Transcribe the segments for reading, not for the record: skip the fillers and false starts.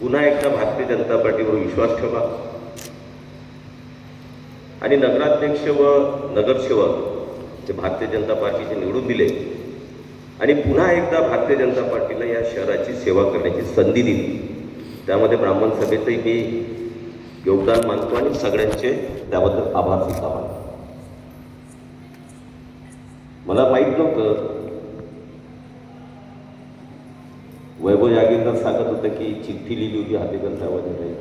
पुन्हा एकदा भारतीय जनता पार्टीवर विश्वास ठेवा आणि नगराध्यक्ष व नगरसेवक जे भारतीय जनता पार्टीचे निवडून दिले आणि पुन्हा एकदा भारतीय जनता पार्टीला या शहराची सेवा करण्याची संधी दिली, त्यामध्ये ब्राह्मण सभेतही मी योगदान मानतो आणि सगळ्यांचे त्याबद्दल आभार सुद्धा मानतो. मला माहीत नव्हतं, वैभव जागीरदार सांगत होतं की चिठ्ठी लिहिली होती हातेकर साहेबांनी,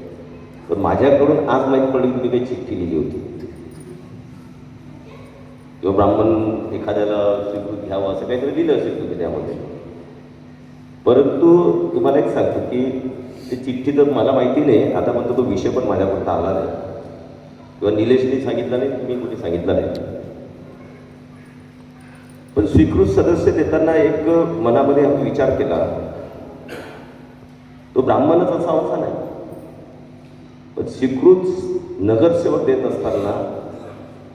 पण माझ्याकडून आज माहीत पडली की मी काही चिठ्ठी लिहिली होती किंवा ब्राह्मण एखाद्याला स्वीकृत घ्यावं असं काहीतरी लिहिलं असेल तुम्ही त्यामध्ये. परंतु तुम्हाला एक सांगतो की ती चिठ्ठी तर मला माहिती नाही, आता म्हणतो तो विषय पण माझ्यापर्यंत आला नाही किंवा निलेशने सांगितलं नाही, तुम्ही कुठे सांगितलं नाही. पण स्वीकृत सदस्य देताना एक मनामध्ये आम्ही विचार केला, तो ब्राह्मणच असावा असा नाही, पण स्वीकृत नगरसेवक देत असताना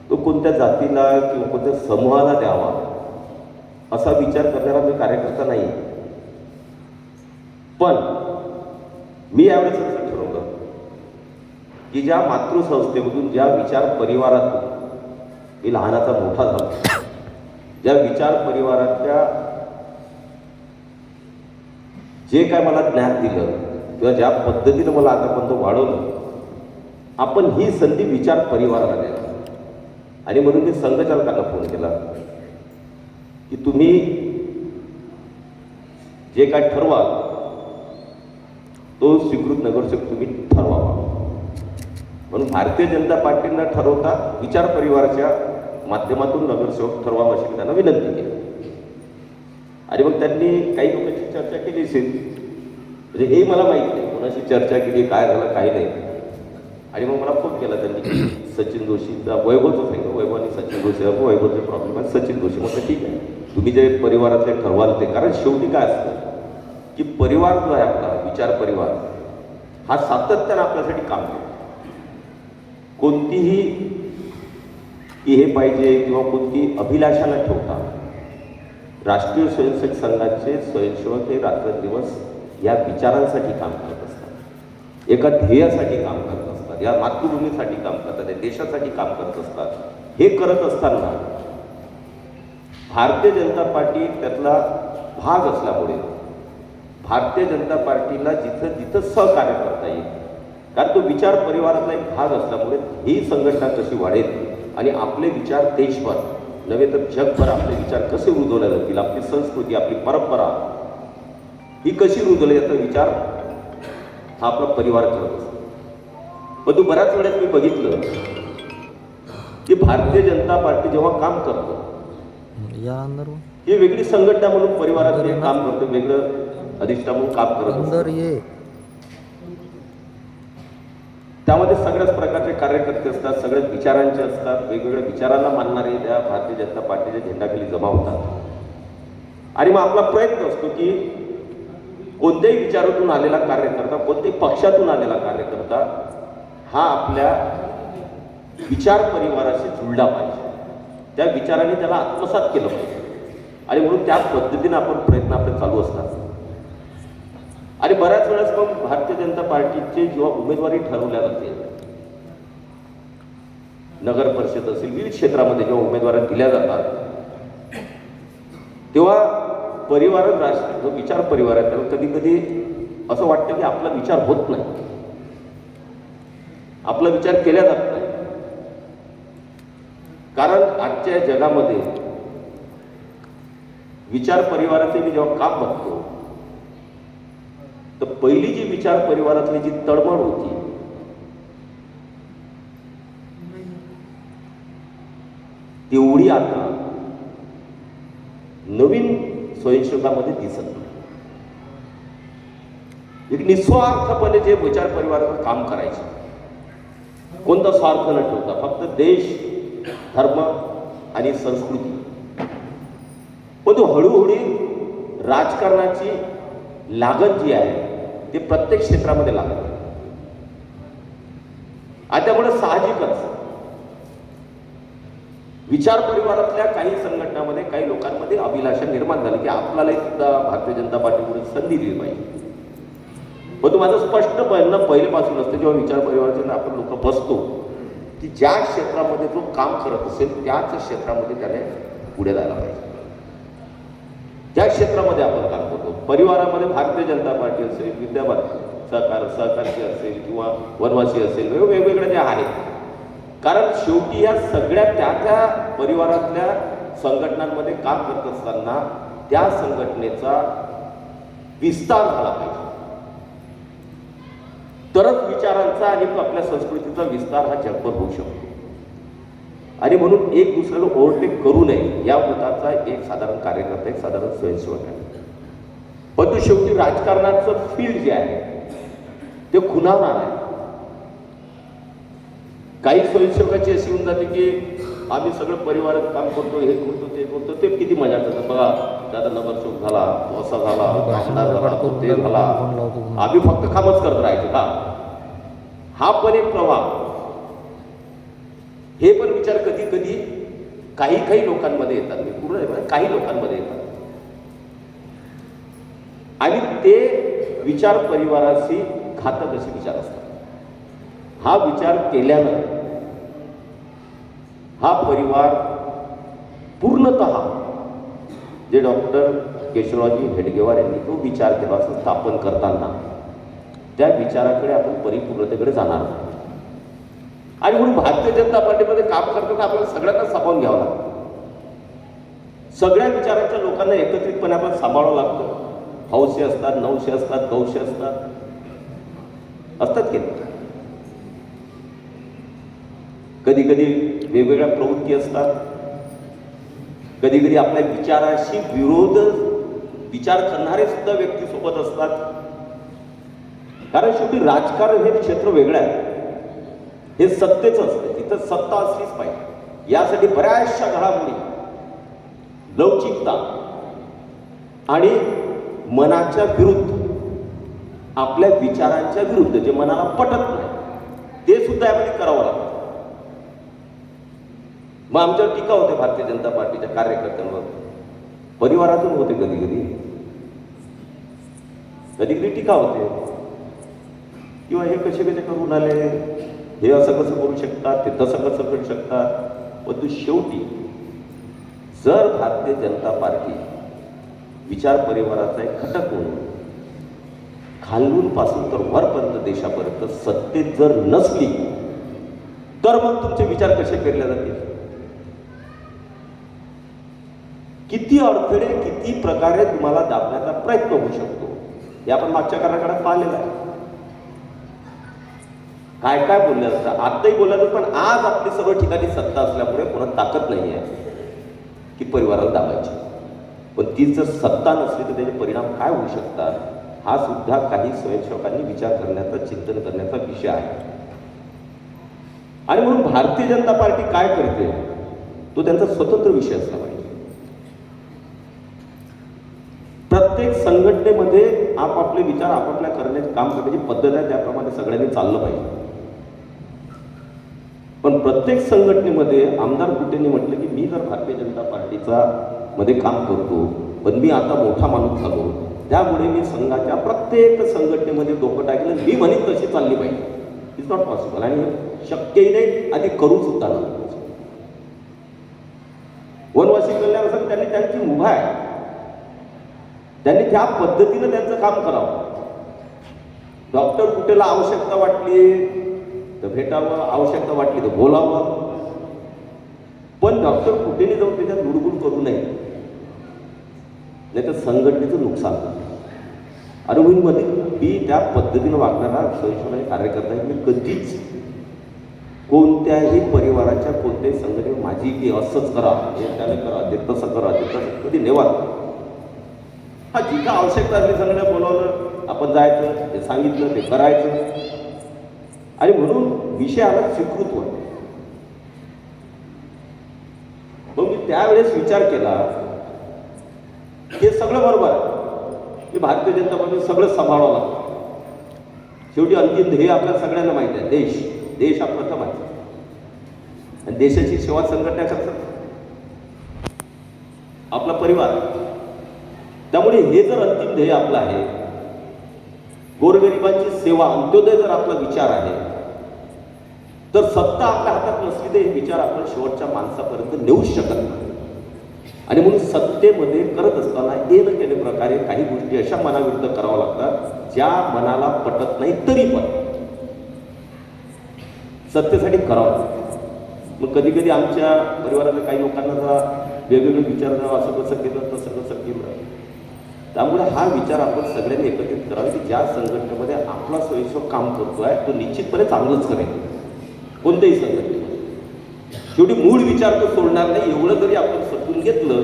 तो कोणत्या जातीला किंवा कोणत्या समूहाला द्यावा असा विचार करणारा मी कार्यकर्ता नाही. पण मी यावेळेस असं ठरवलं की ज्या मातृसंस्थेमधून, ज्या विचार परिवारातून मी लहानाचा मोठा झालो, ज्या विचार परिवाराच्या जे काय मला ज्ञान दिलं किंवा ज्या पद्धतीनं मला आतापर्यंत वाढवलं, आपण ही संधी विचार परिवाराला द्यायला. आणि म्हणून मी संघचालकांना फोन केला की तुम्ही जे काय ठरवा तो स्वीकृत नगरसेवक तुम्ही ठरवावा. म्हणून भारतीय जनता पार्टीनं ठरवता विचार परिवाराच्या माध्यमातून नगरसेवक ठरवावा अशी त्यांना विनंती केली. आणि मग त्यांनी काही लोकांशी चर्चा केली असेल, म्हणजे हे मला माहीत नाही कोणाशी चर्चा केली, काय झालं काय नाही. आणि मग मला फोन केला त्यांनी की सचिन जोशीचा, वैभवचं सांगितलं, वैभव आणि सचिन जोशी, वैभवचे प्रॉब्लेम आहे, सचिन जोशी. म्हटलं ठीक आहे, तुम्ही जे परिवारातले ठरवाल ते. कारण शेवटी काय असतं की परिवार जो आहे आपला, विचार परिवार हा सातत्यानं आपल्यासाठी काम करतो. कोणतीही की हे पाहिजे किंवा कोणती अभिलाषा न ठेवता राष्ट्रीय स्वयंसेवक संघाचे स्वयंसेवक हे रात्रंदिवस या विचारांसाठी काम करत असतात, एका ध्येयासाठी काम करत असतात, या मातृभूमीसाठी काम करतात, या देशासाठी काम करत असतात. हे करत असताना भारतीय जनता पार्टी त्यातला भाग असल्यामुळे भारतीय जनता पार्टीला जिथं जिथं सहकार्य करता येईल, कारण तो विचार परिवारातला एक भाग असल्यामुळे ही संघटना कशी वाढेल आणि आपले विचार देशभर नव्हे तर जगभर आपले विचार कसे रुजवले जातील, आपली संस्कृती, आपली परंपरा ही कशी रुजवली याचा विचार हा आपला परिवार करत असतो. पण तू बऱ्याच वेळेस मी बघितलं की भारतीय जनता पार्टी जेव्हा काम करतो ही वेगळी संघटना म्हणून परिवारात काम करतो, वेगळं अधिष्ठा म्हणून काम करत असतो. त्यामध्ये सगळ्याच प्रकारचे कार्यकर्ते असतात, सगळ्याच विचारांचे असतात, वेगवेगळ्या विचारांना मानणारे त्या भारतीय जनता पार्टीच्या झेंडाखाली जमा होतात. आणि मग आपला प्रयत्न असतो की कोणत्याही विचारातून आलेला कार्यकर्ता, कोणत्याही पक्षातून आलेला कार्यकर्ता हा आपल्या विचार परिवाराशी जुळला पाहिजे, त्या विचाराने त्याला आत्मसात केलं पाहिजे. आणि म्हणून त्या पद्धतीने आपण प्रयत्न आपले चालू असतात. आणि बऱ्याच वेळेस मग भारतीय जनता पार्टीचे जेव्हा उमेदवारी ठरवल्या जाते, नगर परिषद असेल, विविध क्षेत्रामध्ये जेव्हा उमेदवारी दिल्या जातात, तेव्हा परिवार, राष्ट्र जो विचार परिवार आहे त्याला कधी कधी असं वाटतं की आपला विचार होत नाही, आपला विचार केला जात नाही. कारण आजच्या जगामध्ये विचार परिवाराचे मी जेव्हा काम बघतो तर पहिली जी विचार परिवारातली जी तळमळ होती तेवढी आता नवीन स्वयंसेवकामध्ये दिसत नाही. एक निस्वार्थपणे जे विचार परिवाराचं काम करायचे, कोणता स्वार्थ न ठेवता, फक्त देश, धर्म आणि संस्कृती. पण तो हळूहळू राजकारणाची लागण जी आहे ते प्रत्येक क्षेत्रामध्ये लागत आहे. आणि त्यामुळे साहजिकच विचार परिवारातल्या काही संघटनांमध्ये, काही लोकांमध्ये अभिलाषा निर्माण झाली की आपल्याला सुद्धा भारतीय जनता पार्टीकडून संधी दिली पाहिजे. पण माझं स्पष्ट म्हणणं पहिल्यापासून असतं, जेव्हा विचार परिवाराचे आपण लोक बसतो, की ज्या क्षेत्रामध्ये जो काम करत असेल त्याच क्षेत्रामध्ये त्याने पुढे जायला पाहिजे. ज्या क्षेत्रामध्ये आपण काम करतो, परिवारामध्ये भारतीय जनता पार्टी असेल, सहकारची असेल किंवा वनवासी असेल, वेगवेगळ्या ज्या आहेत, कारण शेवटी या सगळ्या त्या परिवारातल्या संघटनांमध्ये काम करत असताना त्या संघटनेचा विस्तार झाला पाहिजे, तरच विचारांचा आणि आपल्या संस्कृतीचा विस्तार हा जगभर होऊ शकतो. आणि म्हणून एक दुसऱ्याला ओव्हरटेक करू नये या मताचा एक साधारण कार्यकर्ता, एक साधारण स्वयंसेवक आहे. पण तो शेवटी राजकारणाचं फील्ड जे आहे ते खुणावणार आहे. काही स्वयंसेवकाची अशी होऊन जाते की आम्ही सगळं परिवारात काम करतो, हे करतो, ते करतो, ते किती मजा करतात. बघा दादा नगरसेवक झाला, तो असा झाला, आमदार झाला, तो ते झाला, आम्ही फक्त कामच करत राहायचो का? हा पण एक प्रवाह. हे पण विचार कधी कधी काही लोकांमध्ये येतात, मी पूर्ण काही लोकांमध्ये येतात, आणि ते विचार परिवाराशी घातक असे विचार असतात. हा विचार केल्यानं हा परिवार पूर्णतः जे डॉक्टर केशवरावजी हेडगेवार यांनी तो विचार केला असं स्थापन करताना त्या विचाराकडे आपण परिपूर्णतेकडे जाणार नाही. आणि म्हणून भारतीय जनता पार्टीमध्ये काम करताना आपल्याला सगळ्यांना सांभाळून घ्यावं लागतं. सगळ्या विचारांच्या लोकांना एकत्रितपणे आपण सांभाळावं लागतं. हौसे असतात, नवशे असतात, गौशे असतात की नाही? कधी कधी वेगवेगळ्या प्रवृत्ती असतात, कधी कधी आपल्या विचाराशी विरोध विचार करणारे सुद्धा व्यक्ती सोबत असतात. कारण शेवटी राजकारण हे क्षेत्र वेगळं आहे, हे सत्तेचं असतं, तिथं सत्ता असलीच पाहिजे. यासाठी बऱ्याचशा घडामोडी, लवचिकता आणि मनाच्या विरुद्ध, आपल्या विचारांच्या विरुद्ध जे मनाला पटत नाही ते सुद्धा यामध्ये करावं लागतं. मग आमच्यावर टीका होते भारतीय जनता पार्टीच्या कार्यकर्त्यांवर, परिवारातून होते, कधी कधी टीका होते, किंवा हे कसे करून आले, हे असं कसं करू शकतात, ते तसं कसं करू शकतात. पण शेवटी जर भारतीय जनता पार्टी विचार परिवाराचा एक घटक म्हणून खालून पासून तर वरपर्यंत देशापर्यंत सत्तेत जर नसली तर मग तुमचे विचार कसे पेरले जातील? किती अडथळे, किती प्रकारे तुम्हाला दाबण्याचा प्रयत्न होऊ शकतो हे आपण मागच्या काळात पाहिलेलं आहे. काय काय बोलले असतात, आताही बोललं, पण आज आपली सर्व ठिकाणी सत्ता असल्यामुळे कोणाला ताकद नाही आहे की परिवाराला दाबायची. पण ती जर सत्ता नसली तर त्याचे परिणाम काय होऊ शकतात हा सुद्धा काही स्वयंसेवकांनी विचार करण्याचा, चिंतन करण्याचा विषय आहे. आणि म्हणून भारतीय जनता पार्टी काय करते तो त्यांचा स्वतंत्र विषय असला पाहिजे. प्रत्येक संघटनेमध्ये आपापले विचार, आपापल्या करण्याचे काम करण्याची पद्धत आहे, त्याप्रमाणे सगळ्यांनी चाललं पाहिजे. पण प्रत्येक संघटनेमध्ये आमदार कुटेंनी म्हटलं की मी जर भारतीय जनता पार्टीचा मध्ये काम करतो, पण मी आता मोठा माणूस झालो, त्यामुळे मी संघाच्या प्रत्येक संघटनेमध्ये डोकं टाकलं, मी म्हणेन तशी चालली पाहिजे. इट्स नॉट पॉसिबल, आणि शक्यही नाही, आधी करू सुद्धा नाही. वनवासी कल्याण असं त्यांनी त्यांची मुभा आहे, त्यांनी त्या पद्धतीनं त्यांचं काम करावं. डॉक्टर कुठेला आवश्यकता वाटली तर भेटावं, आवश्यकता वाटली तर बोलावं, पण डॉक्टर कुठेही जाऊन त्याच्यात लुडबुड करू नये, नाही तर संघटनेचं नुकसान होतं. अरविंदमध्ये मी त्या पद्धतीनं वागणारा स्वयंसेवी कार्यकर्ता आहे. मी कधीच कोणत्याही परिवाराच्या, कोणत्याही संघटनेत माझी की असंच करा, हे त्याने करा, ते तसं करा, ते तसं कधी नेवा. हा जिथं आवश्यकता असली सगळ्यांना बोलावलं, आपण जायचं, ते सांगितलं, ते करायचं. आणि म्हणून विषयाला स्वीकृत्व. मग मी त्यावेळेस विचार केला हे सगळं बरोबर आहे की भारतीय जनता पार्टी सगळं सांभाळावं लागतं. शेवटी अंतिम ध्येय आपल्या सगळ्यांना माहिती आहे, देश हा प्रथम आहे, आणि देशाची सेवा संघटना करतात आपला परिवार. त्यामुळे हे जर अंतिम ध्येय आपलं आहे गोरगरिबांची सेवा, अंत्योदय जर आपला विचार आहे, तर सत्ता आपल्या हातात नसली तर हे विचार आपण शेवटच्या माणसापर्यंत नेऊच शकत नाही. आणि म्हणून सत्तेमध्ये करत असताना न केले प्रकारे काही गोष्टी अशा मनाविरुद्ध कराव्या लागतात ज्या मनाला पटत नाही, तरी पण सत्तेसाठी करावं लागतं. मग कधी कधी आमच्या परिवारातल्या काही लोकांना जरा वेगवेगळे विचार द्यावा, असं कसं केलं तसं कसं केलं. त्यामुळे हा विचार आपण सगळ्यांनी एकत्रित करावा की ज्या संघटनेमध्ये आपला सोयीस्कर काम करतोय तो निश्चितपणे चांगलंच करेल. कोणत्याही संघटनेमध्ये शेवटी मूळ विचार तो सोडणार नाही. एवढं जरी आपण समजून घेतलं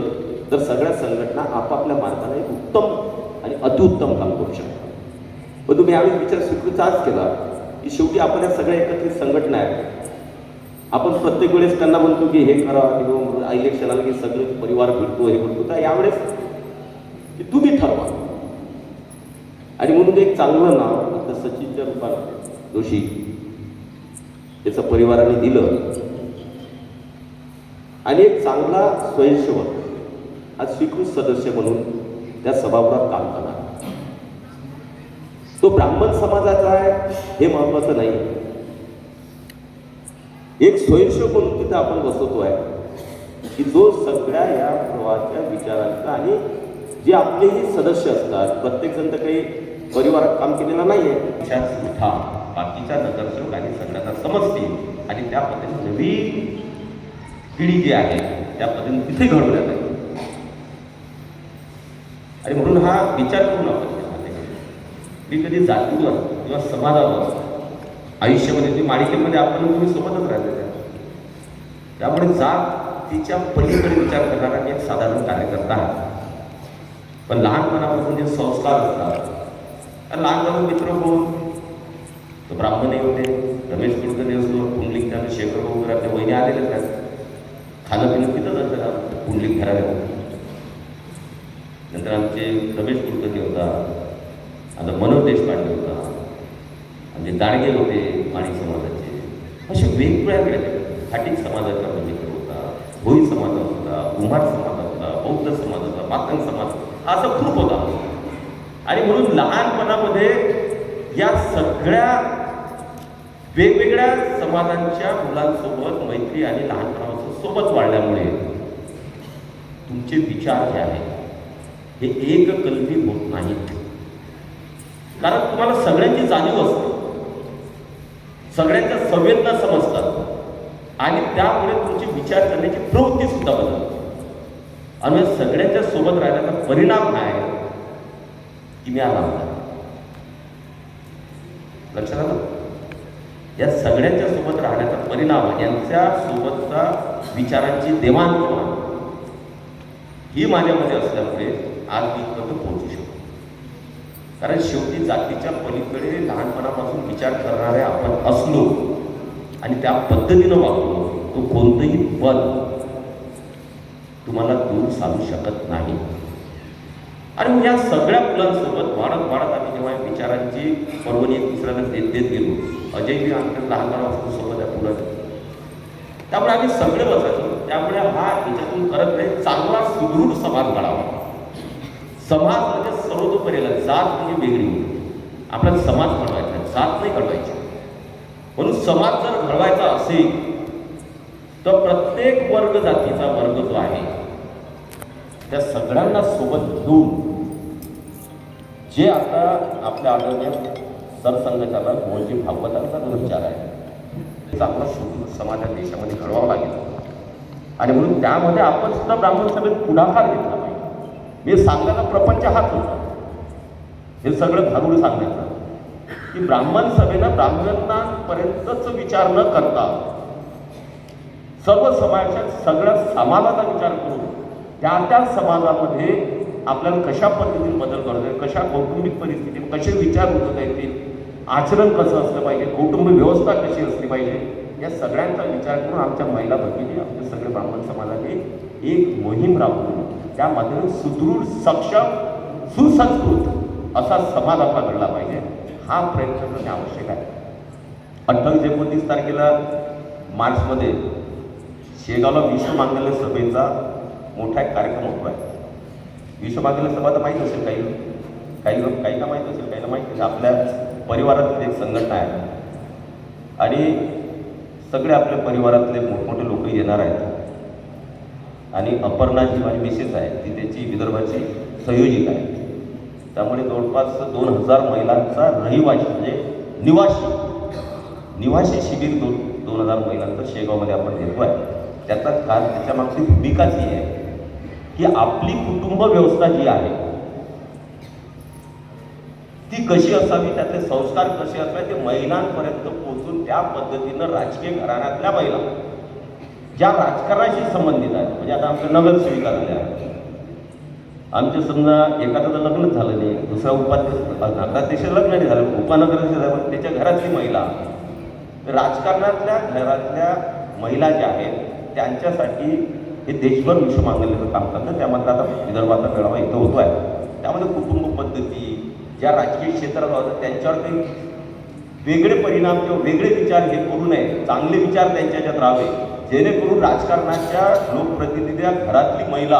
तर सगळ्या संघटना आपापल्या मार्गाने एक उत्तम आणि अतिउत्तम काम करू शकतात. पण तुम्ही यावेळी विचार स्वीकृत आज केला की शेवटी आपण या सगळ्या एकत्रित संघटना आहेत. आपण प्रत्येक वेळेस त्यांना म्हणतो की हे करा, किंवा इलेक्शनाला की सगळे परिवार भेटतो, हे भेटतो. तर यावेळेस की तुम्ही ठरवा. आणि म्हणून एक चांगलं नाव आता सचिनच्या रूपात जोशी त्याचं परिवाराने दिलं आणि एक चांगला स्वयंसेवक आज स्वीकृत सदस्य म्हणून त्या सभागृहात काम करणार. तो ब्राह्मण समाजाचा आहे हे महत्वाचं नाही. एक स्वयंसेवक म्हणून तिथं आपण बसवतो आहे की जो सगळ्या या प्रवाहाच्या विचारांचा, आणि जे आपलेही सदस्य असतात, प्रत्येक जण तर काही परिवारात काम केलेलं नाही आहे, सुद्धा बाकीच्या नगरसेवक आणि सगळ्यांना समजतील आणि त्या पद्धतीने नवीन पिढी जी आहे त्या पद्धतीने तिथे घडवण्यात आहे. आणि म्हणून हा विचार करून आपण मी कधी जातीवर किंवा समाजावर आयुष्यामध्ये मालिकेमध्ये आपण तुम्ही सोबतच राहिलेले आहे. त्यामुळे जातीच्या पलीकडे विचार करणारा एक साधारण कार्यकर्ता आहे. पण लहानपणापासून जे संस्कार असतात, लहानपणापासून मित्र कोण, तो ब्राह्मणही होते, रमेश कुलकर्णी असतो, पुंडलिक त्यानं शेखर वगैरे आपल्या वहिनी आलेलेच आहेत. खाणं पिणं पितच असतं पुंडलिक घराला. नंतर आमचे रमेश कुलकर्णी होता, आता मनोज देशपांडे होता, आमचे दाडगे होते माणी समाजाचे. असे वेगवेगळ्या खाटीक समाजाचा मित्र होता, भोई समाज होता, कुंभार समाज होता, बौद्ध समाज होता, पातंग समाज, असं खूप होता. आणि म्हणून लहानपणामध्ये या सगळ्या वेगवेगळ्या समाजांच्या मुलांसोबत मैत्री आणि लहानपणापासून सोबत वाढल्यामुळे तुमचे विचार जे आहेत हे एककल्पी होत नाहीत. कारण तुम्हाला सगळ्यांची जाणीव असते, सगळ्यांच्या संवेदना समजतात आणि त्यामुळे तुमची विचार करण्याची प्रवृत्ती सुद्धा बदलते. आणि सगळ्यांच्या सोबत राहण्याचा परिणाम काय की मी आला लक्षात आलं. या सगळ्यांच्या सोबत राहण्याचा परिणाम, यांच्या सोबतचा विचारांची देवाणघेवाण ही माझ्यामध्ये असल्यामुळे आज मी इथपर्यंत पोहोचू शकतो. कारण शेवटी जातीच्या पलीकडे लहानपणापासून विचार करणारे आपण असलो आणि त्या पद्धतीनं वागलो तो कोणतंही पद तुम्हाला दूर साधू शकत नाही. आणि या सगळ्या मुलांसोबत वाढत वाढत आम्ही जेव्हा विचारांची पर्वणी एक दुसऱ्याला देत देत गेलो, अजयजी आमच्या लहानपणापासून सोबत आहे मुलं, त्यामुळे आम्ही सगळे बसायचो. त्यामुळे हा याच्यातून करत नाही चांगला सुदृढ समाज घडावा. समाज म्हणजे सर्वतोपरीला, जात म्हणजे वेगळी, आपल्याला समाज घडवायचा, जात नाही घडवायची. म्हणून समाज जर घडवायचा असेल तर प्रत्येक वर्ग जातीचा वर्ग जो आहे त्या सगळ्यांना सोबत घेऊन जे आता आपल्या आदरणीय सरसंघचालक मोलजी भागवतांचा जो विचार आहे चांगला समाज या देशामध्ये घडवावा लागेल. आणि म्हणून त्यामध्ये आपण सुद्धा ब्राह्मण सभेत पुढाकार घेतला पाहिजे. मी सांगण्याचा प्रपंच हाच होता, हे सगळं धरून सांगायचं की ब्राह्मण सभेनं ब्राह्मणांपर्यंतच विचार न करता सर्व समाजात सगळ्या समाजाचा विचार करून त्या समाजामध्ये आपल्याला कशा पद्धतीने बदल करता येईल, कशा कौटुंबिक परिस्थितीत कसे विचार उठवता येतील, आचरण कसं असलं पाहिजे, कौटुंबिक व्यवस्था कशी असली पाहिजे, या सगळ्यांचा विचार करून आमच्या महिला भगिनी, आमचे सगळे ब्राह्मण समाजाने एक मोहीम राबवून त्या माध्यमातून सुदृढ, सक्षम, सुसंस्कृत असा समाज आपला घडला पाहिजे. हा प्रयत्न करणे आवश्यक आहे. 28-29 तारखेला मार्चमध्ये शेगावला विश्वमांगल्य सभेचा मोठा एक कार्यक्रम होतो आहे. विश्वमांगल्य सभा तर माहीत असेल काही, काहींना माहीत असेल, काहींना माहीत नाही, आपल्या परिवारातील एक संघटना आहे आणि सगळे आपल्या परिवारातले मोठमोठे लोक येणार आहेत आणि अपर्णा जी माझी मिसेस आहे ती त्याची विदर्भाची संयोजिका आहे. त्यामुळे जवळपास 2000 महिलांचा रहिवासी म्हणजे निवासी शिबिर 2000 महिलांचं शेगावमध्ये आपण घेतो आहे. त्याच्या मागची भूमिकाच ही आहे की आपली कुटुंब व्यवस्था जी आहे ती कशी असावी, त्याचे संस्कार कसे असावे ते महिलांपर्यंत पोहोचून त्या पद्धतीनं राजकीय घराण्यातल्या महिला ज्या राजकारणाशी संबंधित आहेत, म्हणजे आता आमच्या नगरसेविका झाल्या, आमच्या समजा एखादं लग्नच झालं नाही, दुसरा नगराध्यक्ष लग्न नाही झालं, उपनगराध्यक्ष झालं, त्याच्या घरातली महिला राजकारणातल्या घरातल्या महिला ज्या आहेत त्यांच्यासाठी हे देशभर विश्वमांगल्याचं काम करतं. त्यामध्ये आता विदर्भाचा मेळावा इथं होतो आहे. त्यामध्ये कुटुंब पद्धती ज्या राजकीय क्षेत्रात होतात त्यांच्यावर काही वेगळे परिणाम किंवा वेगळे विचार हे करू नये, चांगले विचार त्यांच्याच्यात राहावे, जेणेकरून राजकारणाच्या लोकप्रतिनिधी घरातली महिला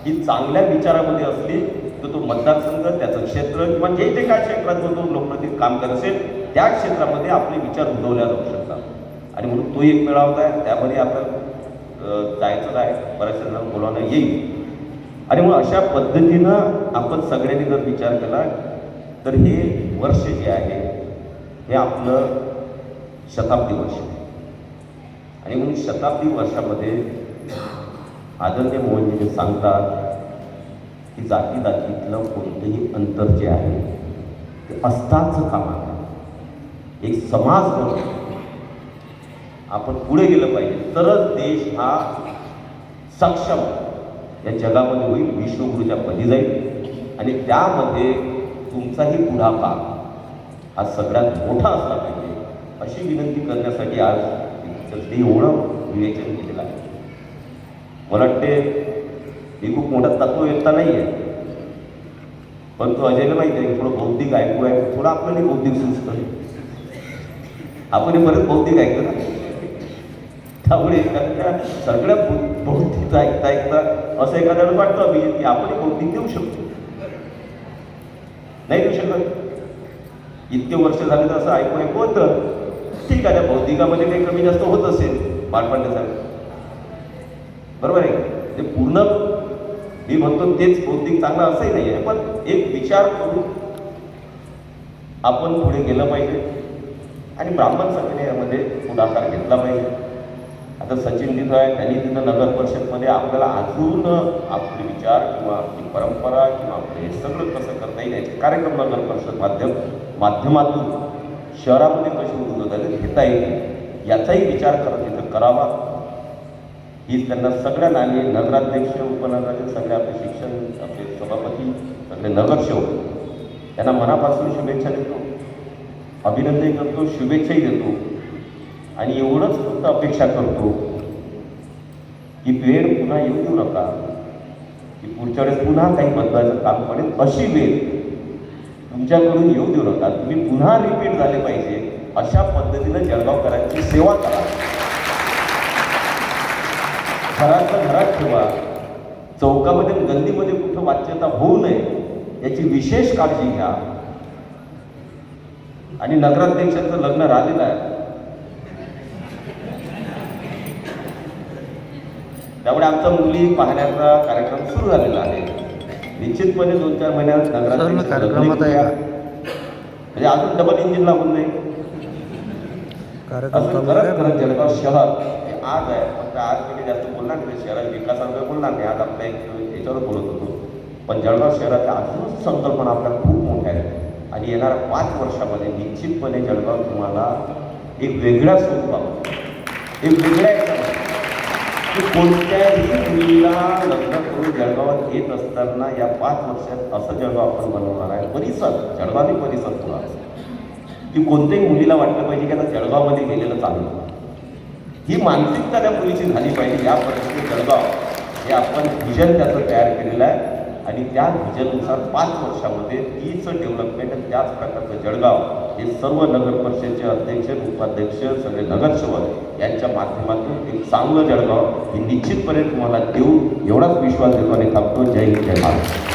ही चांगल्या विचारामध्ये असली तर तो मतदारसंघ, त्याचं क्षेत्र किंवा जे जे काय क्षेत्रात जो तो लोकप्रतिनिधी काम करत असेल त्या क्षेत्रामध्ये आपले विचार रुजवल्या जाऊ शकतात. आणि म्हणून तो एक मेळावा आहे, त्यामध्ये आपल्याला जायचं आहे, बऱ्याचशा जणांना बोलावणं येईल. आणि मग अशा पद्धतीनं आपण सगळ्यांनी जर विचार केला तर हे वर्ष जे आहे हे आपलं शताब्दी वर्ष आहे. आणि म्हणून शताब्दी वर्षामध्ये आदरणीय मोहनजी जे सांगतात की जातीतलं कोणतेही अंतर जे आहे ते असताच कामा नये. एक समाज म्हणून आपण पुढे गेलं पाहिजे तरच देश हा सक्षम या जगामध्ये होईल, विश्वगुरूच्या पदी जाईल आणि त्यामध्ये तुमचाही पुढाकार हा सगळ्यात मोठा असला पाहिजे अशी विनंती करण्यासाठी आज ते एवढं विवेचन केलेलं आहे. मला वाटते ही खूप मोठा तत्ववेत्ता नाही आहे, परंतु अजयला माहिती आहे की थोडं बौद्धिक ऐकू आहे, थोडं आपल्याला बौद्धिक सुचतं, आपण बरेच बौद्धिक ऐकतो ना, त्यामुळे सगळ्या बौद्धिक ऐकता असं एखाद्याला वाटतं की आपण बौद्धिक देऊ शकतो, नाही देऊ शकत. इतके वर्ष झाले तर असं ऐकू होतं, ठीक आहे, त्या बौद्धिकामध्ये काही कमी जास्त होत असेल बाळपणासारखं, बरोबर आहे. ते पूर्ण मी म्हणतो तेच बौद्धिक चांगलं असंही नाही आहे, पण एक विचार करून आपण पुढे गेलं पाहिजे आणि ब्राह्मण संघटने यामध्ये पुढाकार घेतला पाहिजे. आता सचिन तिथं आहे, त्यांनी तिथं नगर परिषदमध्ये आपल्याला अजून आपले विचार किंवा आपली परंपरा किंवा आपलं हे सगळं कसं करता येईल याचे कार्यक्रम नगर परिषद माध्यमातून शहरामध्ये कसे उद्योगाला घेता येईल याचाही विचार करत तिथं करावा. ही त्यांना सगळ्यांना आणि नगराध्यक्ष, उपनगराध्यक्ष, सगळे आपले शिक्षण, आपले सभापती, सगळे नगरसेवक त्यांना मनापासून शुभेच्छा देतो, अभिनंदन करतो, शुभेच्छाही देतो आणि एवढंच फक्त अपेक्षा करतो की वेळ पुन्हा येऊ देऊ नका, की पुढच्या वेळेस पुन्हा काही बदलायचं काम पडेल अशी वेळ तुमच्याकडून येऊ देऊ नका. तुम्ही पुन्हा रिपीट झाले पाहिजे अशा पद्धतीनं जळगावकरांची सेवा करा, घरातलं घरात ठेवा, चौकामध्ये गल्लीमध्ये कुठं वाच्यता होऊ नये याची विशेष काळजी घ्या. आणि नगराध्यक्षाचं लग्न राहिलेलं आहे, त्यामुळे आमचा मुली पाहण्याचा कार्यक्रम सुरू झालेला आहे. निश्चितपणे 2-4 महिन्यात नगराध्यक्ष म्हणजे अजून डबल इंजिन लागून नाही असं करत जळगाव शहर आज आहे. फक्त आज मी जास्त बोलणार नाही, शहरात विकासाबद्दल बोलणार नाही, आज आपल्या याच्यावर बोलत होतो. पण जळगाव शहराच्या अजून संकल्पना आपल्या खूप मोठ्या आहेत आणि येणाऱ्या 5 वर्षामध्ये निश्चितपणे जळगाव तुम्हाला एक वेगळ्या स्वरूपात, एक वेगळ्या याच्यामध्ये कोणत्याही मुलीला लग्न करून जळगावात येत असताना या 5 वर्षात असं जळगाव आपण बनवणार आहे. परिसर जळगावी परिसर तुला की कोणत्याही मुलीला वाटलं पाहिजे की आता जळगावमध्ये गेलेलं चांगलं, ही मानसिकता त्या मुलीची झाली पाहिजे. या परिस्थितीत जळगाव हे आपण व्हिजन त्याचं तयार केलेलं आहे आणि त्या व्हिजननुसार 5 वर्षामध्ये तीच डेव्हलपमेंट आणि त्याच प्रकारचं जळगाव हे सर्व नगर परिषदेचे अध्यक्ष, उपाध्यक्ष, सगळे नगरसेवक यांच्या माध्यमातून एक चांगलं जळगाव हे निश्चितपणे तुम्हाला देऊ एवढाच विश्वास देतो आणि थांबतो. जय हिंद, जय महाराष्ट्र.